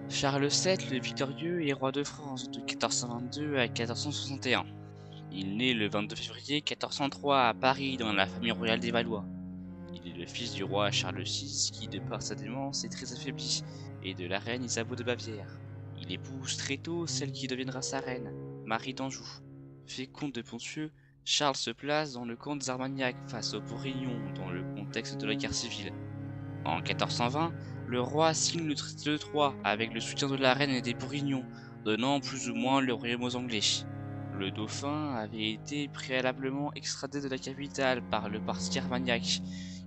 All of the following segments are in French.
Charles VII, le victorieux, est roi de France de 1422 à 1461. Il naît le 22 février 1403 à Paris dans la famille royale des Valois. Il est le fils du roi Charles VI qui, de par sa démence, est très affaibli, et de la reine Isabeau de Bavière. Il épouse très tôt celle qui deviendra sa reine, Marie d'Anjou. Fait comte de Ponthieu, Charles se place dans le camp des Armagnacs face aux Bourguignons dans le contexte de la guerre civile. En 1420, le roi signe le traité de Troyes avec le soutien de la reine et des Bourguignons, donnant plus ou moins le royaume aux Anglais. Le dauphin avait été préalablement extradé de la capitale par le parti armagnac.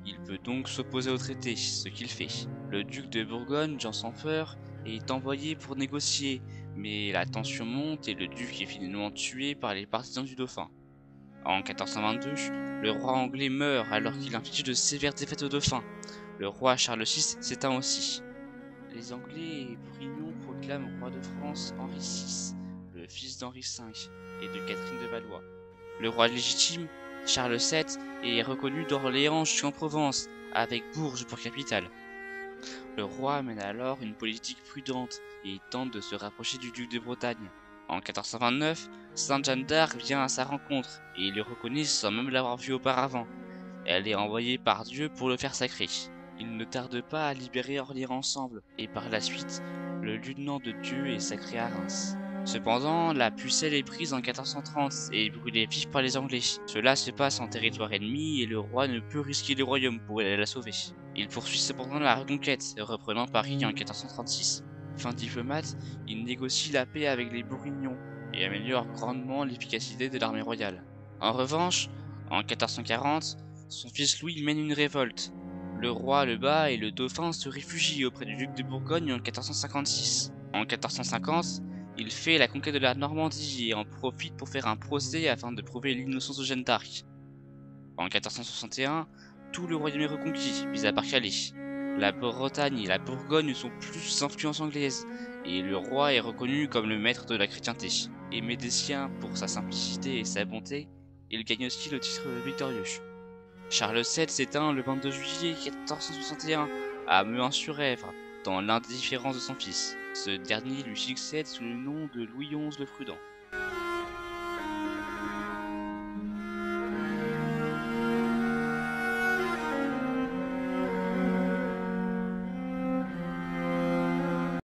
Il peut donc s'opposer au traité, ce qu'il fait. Le duc de Bourgogne, Jean sans peur, est envoyé pour négocier, mais la tension monte et le duc est finalement tué par les partisans du dauphin. En 1422, le roi anglais meurt alors qu'il inflige de sévères défaites au dauphin. Le roi Charles VI s'éteint aussi. Les Anglais et Bourguignons proclament roi de France Henri VI, le fils d'Henri V et de Catherine de Valois. Le roi légitime, Charles VII, est reconnu d'Orléans jusqu'en Provence, avec Bourges pour capitale. Le roi mène alors une politique prudente et tente de se rapprocher du duc de Bretagne. En 1429, Sainte Jeanne d'Arc vient à sa rencontre et il le reconnaît sans même l'avoir vu auparavant. Elle est envoyée par Dieu pour le faire sacrer. Il ne tarde pas à libérer Orléans ensemble, et par la suite, le lieutenant de Dieu est sacré à Reims. Cependant, la Pucelle est prise en 1430 et brûlée vive par les Anglais. Cela se passe en territoire ennemi et le roi ne peut risquer le royaume pour aller la sauver. Il poursuit cependant la reconquête, reprenant Paris en 1436. Fin diplomate, il négocie la paix avec les Bourguignons et améliore grandement l'efficacité de l'armée royale. En revanche, en 1440, son fils Louis mène une révolte. Le roi le bat et le dauphin se réfugie auprès du duc de Bourgogne en 1456. En 1450, il fait la conquête de la Normandie et en profite pour faire un procès afin de prouver l'innocence de Jeanne d'Arc. En 1461, tout le royaume est reconquis, mis à part Calais. La Bretagne et la Bourgogne sont plus sous influence anglaise, et le roi est reconnu comme le maître de la chrétienté. Aimé des siens pour sa simplicité et sa bonté, il gagne aussi le titre de victorieux. Charles VII s'éteint le 22 juillet 1461 à Mehun-sur-Èvre, dans l'indifférence de son fils. Ce dernier lui succède sous le nom de Louis XI le Prudent.